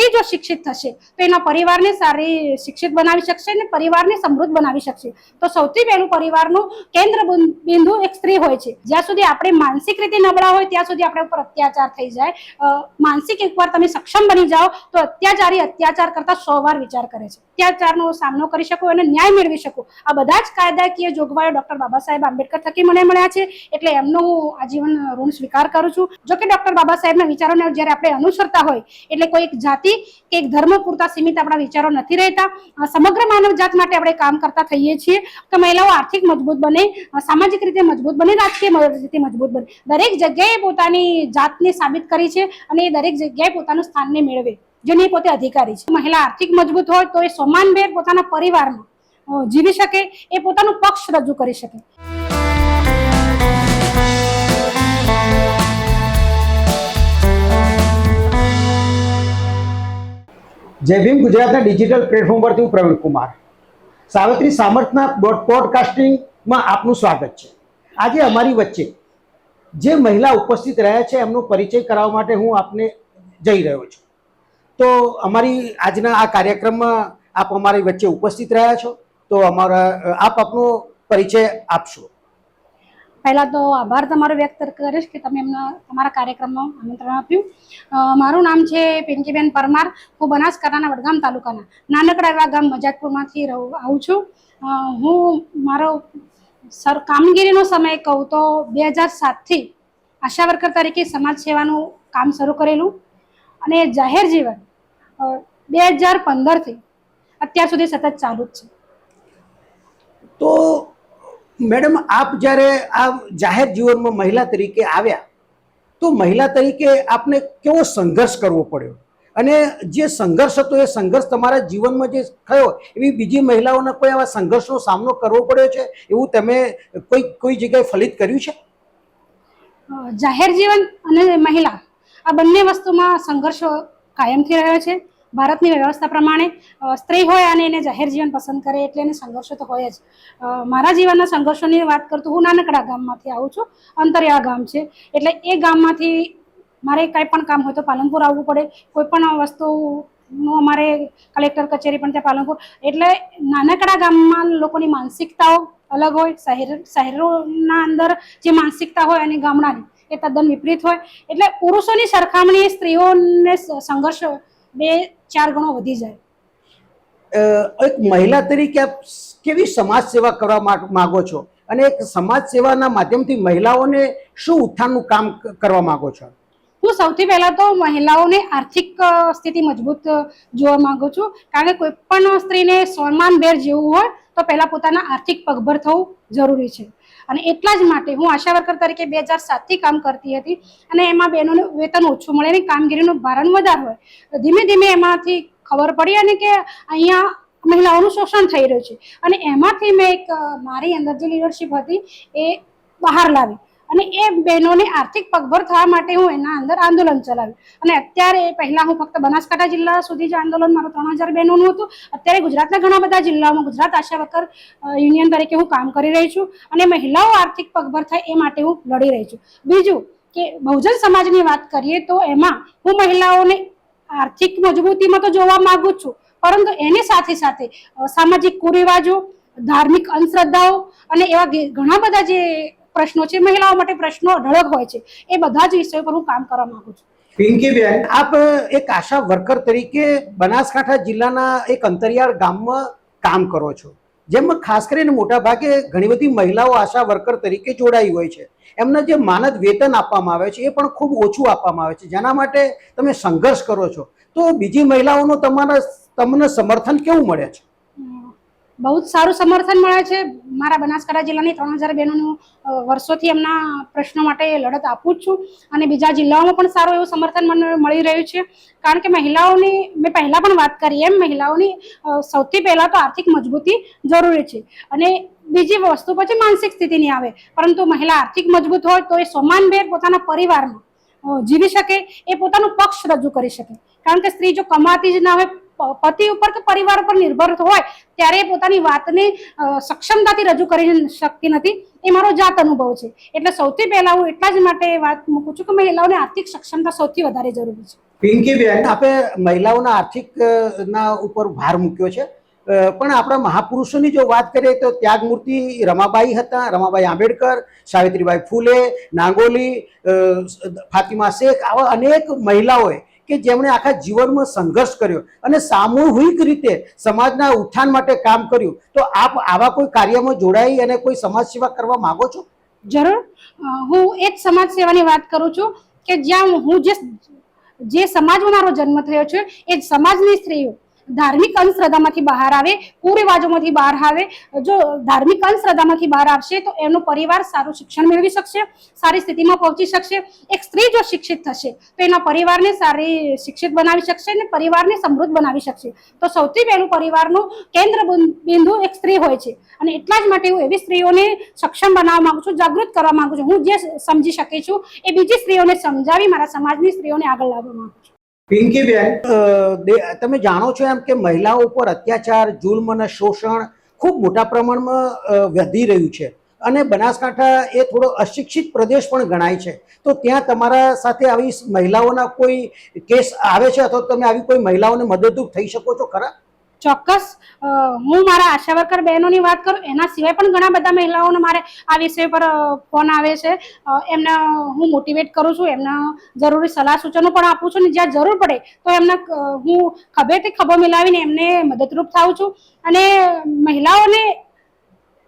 સ્ત્રી જો શિક્ષિત થશે તો એના પરિવારને સારી શિક્ષિત બનાવી શકશે અને પરિવારને સમૃદ્ધ બનાવી શકશે। તો સૌથી પહેલું પરિવારનું કેન્દ્ર બિંદુ એક સ્ત્રી હોય છે। જ્યાં સુધી આપણે માનસિક રીતે નબળા હોય ત્યાં સુધી આપણે ઉપર અત્યાચાર થઈ જાય। માનસિક એકવાર તમે સક્ષમ બની જાઓ તો અત્યાચારી અત્યાચાર કરતા 100 વાર વિચાર કરે છે। અત્યાચારનો સામનો કરી શકો અને ન્યાય મેળવી શકો આ બધા જ કાયદાકીય જોગવાઈઓ ડોક્ટર બાબા સાહેબ આંબેડકર થકી મને મળ્યા છે। એટલે એમનો હું આજીવન ઋણ સ્વીકાર કરું છું। જો કે ડોક્ટર બાબા સાહેબના વિચારોને જ્યારે આપણે અનુસરતા હોય એટલે કોઈ એક જાતિ કે એક ધર્મ પૂરતા સીમિત આપણા વિચારો નથી રહેતા। સમગ્ર માનવ જાત માટે આપણે કામ કરતા થઈએ છીએ તો મહિલાઓ આર્થિક મજબૂત બને, સામાજિક રીતે મજબૂત બને, રાજકીય રીતે મજબૂત બને, દરેક જગ્યાએ પોતાની જાતને સાબિત કરી છે અને એ દરેક જગ્યાએ પોતાનું સ્થાનને મેળવે જેની પોતે અધિકારી છે। મહિલા આર્થિક મજબૂત હોય તો એ સમાનભેર પોતાના પરિવારમાં જીવી શકે, એ પોતાનું પક્ષ રજૂ કરી શકે। જય ભીમ ગુજરાતના ડિજિટલ પ્લેટફોર્મ પરથી હું પ્રવીણ કુમાર સાવિત્રી સામર્થના પોડકાસ્ટિંગમાં આપનું સ્વાગત છે। આજે અમારી વચ્ચે જે મહિલા ઉપસ્થિત રહ્યા છે એમનો પરિચય કરાવવા માટે હું આપને જઈ રહ્યો છું। તો અમારી આજના આ કાર્યક્રમમાં આપ અમારી વચ્ચે ઉપસ્થિત રહ્યા છો તો આપ આપનો પરિચય આપશો। પહેલા તો આભાર તમારો વ્યક્ત કરીશ કે તમે તમારા કાર્યક્રમમાં આમંત્રણ આપ્યું। મારું નામ છે પિંકીબેન પરમાર। હું બનાસકાંઠાના વડગામ તાલુકાના નાનકડા એવા ગામ મજાકપુરમાંથી આવું છું। હું મારો કામગીરીનો સમય કહું તો 2007થી આશા વર્કર તરીકે સમાજ સેવાનું કામ શરૂ કરેલું અને જાહેર જીવન 2015થી અત્યાર સુધી સતત ચાલુ જ છે। તો મેડમ આપ જ્યારે આ જાહેર જીવનમાં મહિલા તરીકે આવ્યા તો મહિલા તરીકે આપને કેવો સંઘર્ષ કરવો પડ્યો અને જે સંઘર્ષ હતો એ સંઘર્ષ તમારા જીવનમાં જે થયો એવી બીજી મહિલાઓને કોઈ આવા સંઘર્ષનો સામનો કરવો પડ્યો છે એવું તમે કોઈ જગ્યાએ ફલિત કર્યું છે? જાહેર જીવન અને મહિલા આ બંને વસ્તુમાં સંઘર્ષ કાયમથી રહ્યો છે। ભારતની વ્યવસ્થા પ્રમાણે સ્ત્રી હોય અને એને જાહેર જીવન પસંદ કરે એટલે એને સંઘર્ષો તો હોય જ। મારા જીવનના સંઘર્ષોની વાત કરતું હું નાનકડા ગામમાંથી આવું છું। અંતરિયાળ ગામ છે એટલે એ ગામમાંથી મારે કંઈ પણ કામ હોય તો પાલનપુર આવવું પડે। કોઈ પણ વસ્તુનું અમારે કલેક્ટર કચેરી પણ ત્યાં પાલનપુર એટલે નાનકડા ગામમાં લોકોની માનસિકતાઓ અલગ હોય। શહેરોના અંદર જે માનસિકતા હોય અને ગામડાની એ તદ્દન વિપરીત હોય એટલે પુરુષોની સરખામણીએ સ્ત્રીઓને સંઘર્ષ 2-4 ગણો વધી જાય। એક મહિલા તરીકે આપ કેવી સમાજ સેવા કરવા માંગો છો અને એક સમાજ સેવાના માધ્યમથી મહિલાઓને શું ઉત્થાનનું કામ કરવા માંગો છો? હું સૌથી પહેલા તો મહિલાઓને આર્થિક સ્થિતિ મજબૂત જોવા માંગુ છું। કારણ કે કોઈ પણ સ્ત્રીને સન્માનભેર જીવવું હોય તો પહેલા પોતાના આર્થિક પગભર થવું જરૂરી છે અને એટલા જ માટે હું આશા વર્કર તરીકે 2007થી કામ કરતી હતી અને એમાં બહેનોને વેતન ઓછું મળે અને કામગીરીનું ભારણ વધારે હોય। ધીમે ધીમે એમાંથી ખબર પડી અને કે અહીંયા મહિલાઓનું શોષણ થઈ રહ્યું છે અને એમાંથી મેં એક મારી અંદર જે લીડરશિપ હતી એ બહાર લાવી અને એ બહેનોને આર્થિક પગભર થવા માટે હું એના અંદર આંદોલન ચલાવ્યું અને અત્યારે પહેલા હું ફક્ત બનાસકાંઠા જિલ્લા સુધી જ આંદોલન મારું 3000 બહેનોનું હતું। અત્યારે ગુજરાતના ઘણા બધા જિલ્લાઓમાં ગુજરાત આશા વર્કર યુનિયન તરીકે હું કામ કરી રહી છું અને મહિલાઓ આર્થિક પગભર થાય એ માટે હું લડી રહી છું। બીજું કે બહુજન સમાજની વાત કરીએ તો એમાં હું મહિલાઓને આર્થિક મજબૂતીમાં તો જોવા માંગુ છું પરંતુ એની સાથે સાથે સામાજિક કુરિવાજો, ધાર્મિક અંધશ્રદ્ધાઓ અને એવા ઘણા બધા જે પ્રશ્નો છે મહિલાઓ માટે પ્રશ્નો અઢળક હોય છે એ બધા જ વિષયો પર હું કામ કરવા માંગુ છું। પિંકીબેન આપ એક આશા વર્કર તરીકે બનાસકાંઠા જિલ્લાના એક અંતરિયાળ ગામમાં કામ કરો છો જેમાં ખાસ કરીને મોટા ભાગે ઘણી બધી મહિલાઓ આશા વર્કર તરીકે જોડાઈ હોય છે। એમને જે માનદ વેતન આપવામાં આવે છે એ પણ ખૂબ ઓછું આપવામાં આવે છે જેના માટે તમે સંઘર્ષ કરો છો તો બીજી મહિલાઓનો તમને સમર્થન કેવું મળે છે? બહુ જ સારું સમર્થન મળે છે। મારા બનાસકાંઠા જિલ્લાની 3000 બહેનોનું વર્ષોથી એમના પ્રશ્નો માટે લડત આપું જ છું અને બીજા જિલ્લાઓમાં પણ સારું એવું સમર્થન મને મળી રહ્યું છે। કારણ કે મહિલાઓની મેં પહેલાં પણ વાત કરી એમ મહિલાઓની સૌથી પહેલાં તો આર્થિક મજબૂતી જરૂરી છે અને બીજી વસ્તુ પછી માનસિક સ્થિતિની આવે પરંતુ મહિલા આર્થિક મજબૂત હોય તો એ સમાનભેર પોતાના પરિવારમાં જીવી શકે, એ પોતાનું પક્ષ રજૂ કરી શકે। કારણ કે સ્ત્રી જો કમાતી જ ના હોય, પતિ ઉપર કે પરિવાર ઉપર નિર્ભર હોય ત્યારે પોતાની વાતને સક્ષમતાથી રજૂ કરી શકતી નથી। એ મારો જાત અનુભવ છે। એટલે સૌથી પહેલા હું એટલા જ માટે વાત મૂકું છું કે મહિલાઓને આર્થિક સક્ષમતા સૌથી વધારે જરૂરી છે। પિંકીબેન, આપે મહિલાઓના આર્થિક ના ઉપર ભાર મૂક્યો છે, પણ આપણા મહાપુરુષોની જો વાત કરીએ તો ત્યાગમૂર્તિ રમાબાઈ હતા, રમાબાઈ આંબેડકર, સાવિત્રીબાઈ ફૂલે, નાંગોલી, ફાતિમા શેખ, આવા અનેક મહિલાઓએ કે જેમણે આખા જીવનમાં સંઘર્ષ કર્યો અને સામૂહિક રીતે સમાજના ઉત્થાન માટે કામ કર્યું. તો આપ આવા કોઈ કાર્યમાં જોડાઈ અને કોઈ સમાજ સેવા કરવા માંગો છો? જરૂર. હું એક સમાજ સેવાની વાત કરું છું કે જ્યાં હું જે સમાજમાં મારો જન્મ થયો છે એ સમાજની સ્ત્રીઓ ધાર્મિક અંધશ્રદ્ધામાંથી બહાર આવે, કુરિવાજોમાંથી બહાર આવે. જો ધાર્મિક અંધશ્રદ્ધામાંથી બહાર આવશે તો એનો પરિવાર સારું શિક્ષણ મેળવી શકશે, સારી સ્થિતિમાં પહોંચી શકશે. એક સ્ત્રી જો શિક્ષિત થશે તો એના પરિવારને સારી શિક્ષિત બનાવી શકશે અને પરિવારને સમૃદ્ધ બનાવી શકશે. તો સૌથી પહેલું પરિવારનું કેન્દ્ર બિંદુ એક સ્ત્રી હોય છે અને એટલા જ માટે હું એવી સ્ત્રીઓને સક્ષમ બનાવવા માંગુ છું, જાગૃત કરવા માંગુ છું. હું જે સમજી શકી છું એ બીજી સ્ત્રીઓને સમજાવી મારા સમાજની સ્ત્રીઓને આગળ લાવવા માંગુ છું. પિંકીબેન, તમે જાણો છો એમ કે મહિલાઓ ઉપર અત્યાચાર, જુલ્મ અને શોષણ ખૂબ મોટા પ્રમાણમાં વધી રહ્યું છે અને બનાસકાંઠા એ થોડો અશિક્ષિત પ્રદેશ પણ ગણાય છે. તો ત્યાં તમારા સાથે આવી મહિલાઓના કોઈ કેસ આવે છે અથવા તમે આવી કોઈ મહિલાઓને મદદરૂપ થઈ શકો છો ખરા? ચોક્કસ. હું મારા આશા વર્કર બહેનોની વાત કરું, એના સિવાય પણ ઘણા બધા મહિલાઓને મારે આ વિષય પર ફોન આવે છે. એમને હું મોટિવેટ કરું છું, એમના જરૂરી સલાહ સૂચનો પણ આપું છું અને જ્યાં જરૂર પડે તો એમને હું ખભેથી ખભો મિલાવીને એમને મદદરૂપ થાઉં છું. અને મહિલાઓને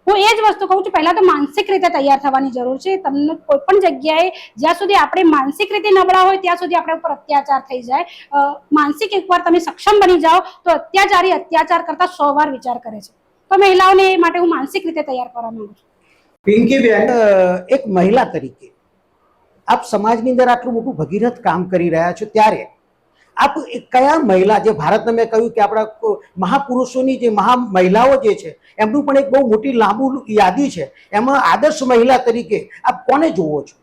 હું એ જ વસ્તુ કહું છું, પહેલા તો માનસિક રીતે તૈયાર થવાની જરૂર છે. તમને કોઈ પણ જગ્યાએ જ્યાં સુધી આપણે માનસિક રીતે નબળા હોય ત્યાં સુધી આપણે ઉપર અત્યાચાર થઈ જાય. માનસિક એકવાર તમે સક્ષમ બની જાઓ તો અત્યાચારી અત્યાચાર કરતા 100 વાર વિચાર કરે છે. તો મહિલાઓને એ માટે હું માનસિક રીતે તૈયાર કરવા માંગુ છું. પિંકીબેન, એક મહિલા તરીકે આપ સમાજની અંદર આટલું મોટું ભગીરથ કામ કરી રહ્યા છો, ત્યારે આપ કયા મહિલા, જે ભારતને મેં કહ્યું કે આપણા મહાપુરુષોની જે મહિલાઓ જે છે એમનું પણ એક બહુ મોટી લાંબુ યાદી છે, એમાં આદર્શ મહિલા તરીકે આપ કોને જોવો છો?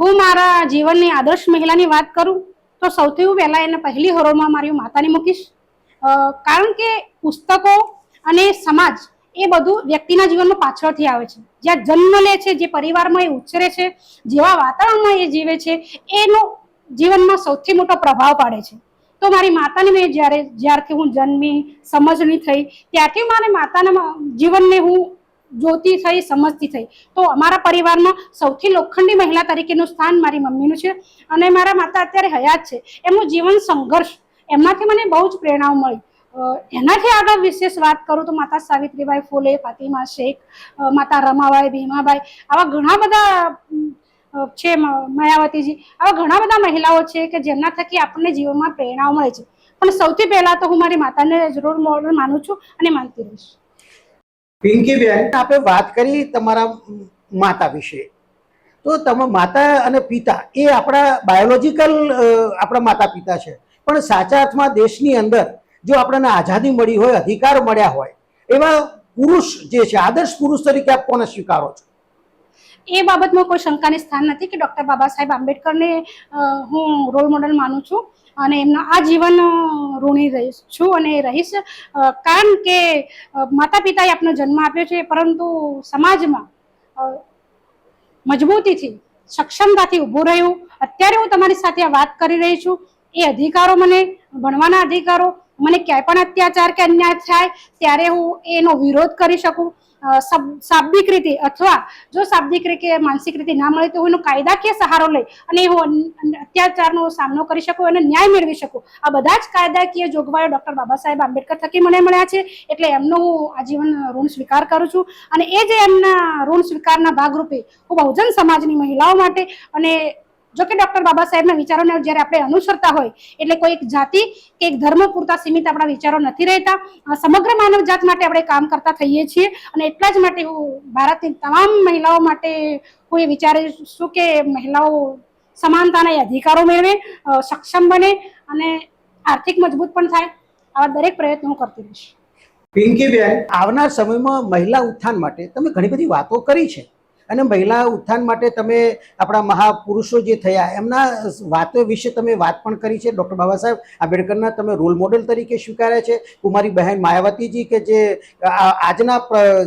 હું મારા જીવનની આદર્શ મહિલાની વાત કરું તો સૌથી પહેલા એને પહેલી હરોળમાં મારી માતાને મૂકીશ. કારણ કે પુસ્તકો અને સમાજ એ બધું વ્યક્તિના જીવનમાં પાછળથી આવે છે. જ્યાં જન્મ લે છે, જે પરિવારમાં એ ઉછરે છે, જેવા વાતાવરણમાં એ જીવે છે, એનો જીવનમાં સૌથી મોટો પ્રભાવ પાડે છે. તો મારી માતાને મેં જ્યારથી હું જન્મી સમજણી થઈ ત્યારથી મારી માતાના જીવનને હું જોતી થઈ, સમજતી થઈ. તો અમારા પરિવારમાં સૌથી લોખંડી મહિલા તરીકેનું સ્થાન મારી મમ્મીનું છે અને મારા માતા અત્યારે હયાત છે. એમનું જીવન સંઘર્ષ, એમનાથી મને બહુ જ પ્રેરણાઓ મળી. એનાથી આગળ વિશેષ વાત કરું તો માતા સાવિત્રીબાઈ ફૂલે, ફાતિમા શેખ, માતા રમાબાઈ, ભીમાબાઈ, આવા ઘણા બધા છે, માયાવતીજી, આવા ઘણા બધા મહિલાઓ છે કે જેમના થકી આપણને જીવનમાં પ્રેરણાઓ મળે છે. પણ સૌથી પહેલા તો હું મારી માતાને રોલ મોડલ માનું છું અને માનતી રહીશ. પિંકીબેન, આપણે વાત કરી તમારા માતા વિશે, તો તમે માતા અને પિતા એ આપણા બાયોલોજીકલ આપણા માતા પિતા છે, પણ સાચા અર્થમાં દેશની અંદર જો આપણને આઝાદી મળી હોય, અધિકાર મળ્યા હોય, એવા પુરુષ જે છે, આદર્શ પુરુષ તરીકે આપ કોને સ્વીકારો છો? એ બાબતમાં કોઈ શંકાની સ્થાન નથી કે ડૉક્ટર બાબા સાહેબ આંબેડકરને હું રોલ મોડલ માનું છું અને એમના આ જીવન ઋણી રહીશ છું અને રહીશ. કારણ કે માતા પિતાએ આપનો જન્મ આપ્યો છે, પરંતુ સમાજમાં મજબૂતીથી, સક્ષમતાથી ઊભું રહ્યું. અત્યારે હું તમારી સાથે આ વાત કરી રહી છું. એ અધિકારો, મને ભણવાના અધિકારો, મને ક્યાંય પણ અત્યાચાર કે અન્યાય થાય ત્યારે હું એનો વિરોધ કરી શકું. શાબ્દિક રીતે અથવા જો શાબ્દિક રીતે માનસિક રીતે ના મળે તો હું એનો કાયદાકીય સહારો લઈ અને હું અત્યાચારનો સામનો કરી શકું અને ન્યાય મેળવી શકું. આ બધા જ કાયદાકીય જોગવાઈઓ ડૉક્ટર બાબા સાહેબ આંબેડકર થકી મને મળ્યા છે. એટલે એમનો હું આજીવન ઋણ સ્વીકાર કરું છું અને એ જે એમના ઋણ સ્વીકારના ભાગરૂપે હું બહુજન સમાજની મહિલાઓ માટે, અને જો કે ડૉક્ટર બાબા સાહેબના વિચારોને જ્યારે આપણે અનુસરતા હોય એટલે કોઈ એક જાતિ કે એક ધર્મ પૂરતા સીમિત આપણા વિચારો નથી રહેતા. સમગ્ર માનવ જાત માટે આપણે કામ કરતા થઈએ છીએ અને એટલા જ માટે હું ભારતની તમામ મહિલાઓ માટે હું એ વિચારીશું કે મહિલાઓ સમાનતાના અધિકારો મેળવે, સક્ષમ બને અને આર્થિક મજબૂત પણ થાય. આવા દરેક પ્રયત્નો હું કરતી રહીશ. પિંકીબેન, આવનાર સમયમાં મહિલા ઉત્થાન માટે તમે ઘણી બધી વાતો કરી છે અને મહિલા ઉત્થાન માટે તમે આપણા મહાપુરુષો જે થયા એમના વાતો વિશે તમે વાત પણ કરી છે. ડૉક્ટર બાબા સાહેબ આંબેડકરના તમે રોલ મોડેલ તરીકે સ્વીકાર્યા છે. કુમારી બહેન માયાવતીજી કે જે આજના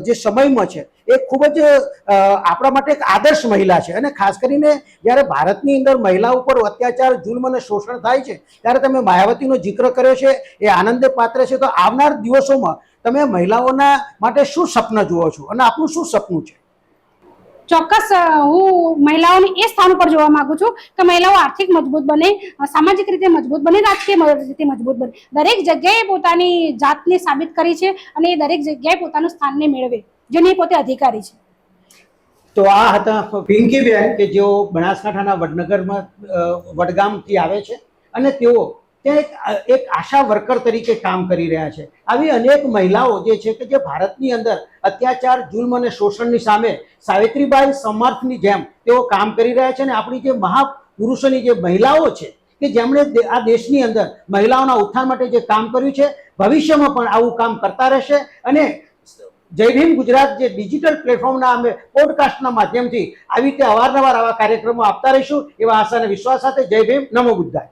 જે સમયમાં છે એક ખૂબ જ આપણા માટે એક આદર્શ મહિલા છે. અને ખાસ કરીને જ્યારે ભારતની અંદર મહિલા ઉપર અત્યાચાર, જુલ્મ અને શોષણ થાય છે ત્યારે તમે માયાવતીનો જિક્ર કર્યો છે, એ આનંદે પાત્ર છે. તો આવનાર દિવસોમાં તમે મહિલાઓના માટે શું સપના જુઓ છો અને આપનું શું સપનું છે? ચોક્કસ હું મહિલાઓને એ સ્થાન પર જોવા માંગુ છું કે મહિલાઓ આર્થિક મજબૂત બને, સામાજિક રીતે મજબૂત બને, રાજકીય રીતે મજબૂત બને. દરેક જગ્યાએ પોતાની જાતને સાબિત કરી છે અને એ દરેક જગ્યાએ પોતાનું સ્થાનને મેળવે, જેની પોતે અધિકારી છે. તો આ હતા પિંકીબેન કે જેઓ બનાસકાંઠાના વડનગરમાં વડગામથી આવે છે અને તેઓ ત્યાં એક આશા વર્કર તરીકે કામ કરી રહ્યા છે. આવી અનેક મહિલાઓ જે છે કે જે ભારતની અંદર અત્યાચાર, જુલ્મ અને શોષણની સામે સાવિત્રીબાઈ સમર્થની જેમ તેઓ કામ કરી રહ્યા છે. અને આપણી જે મહાપુરુષોની જે મહિલાઓ છે કે જેમણે આ દેશની અંદર મહિલાઓના ઉત્થાન માટે જે કામ કર્યું છે, ભવિષ્યમાં પણ આવું કામ કરતા રહેશે. અને જય ભીમ ગુજરાત જે ડિજિટલ પ્લેટફોર્મના અમે પોડકાસ્ટના માધ્યમથી આવી રીતે અવારનવાર આવા કાર્યક્રમો આપતા રહીશું એવા આશા અને વિશ્વાસ સાથે જય ભીમ, નમો બુદ્ધાય.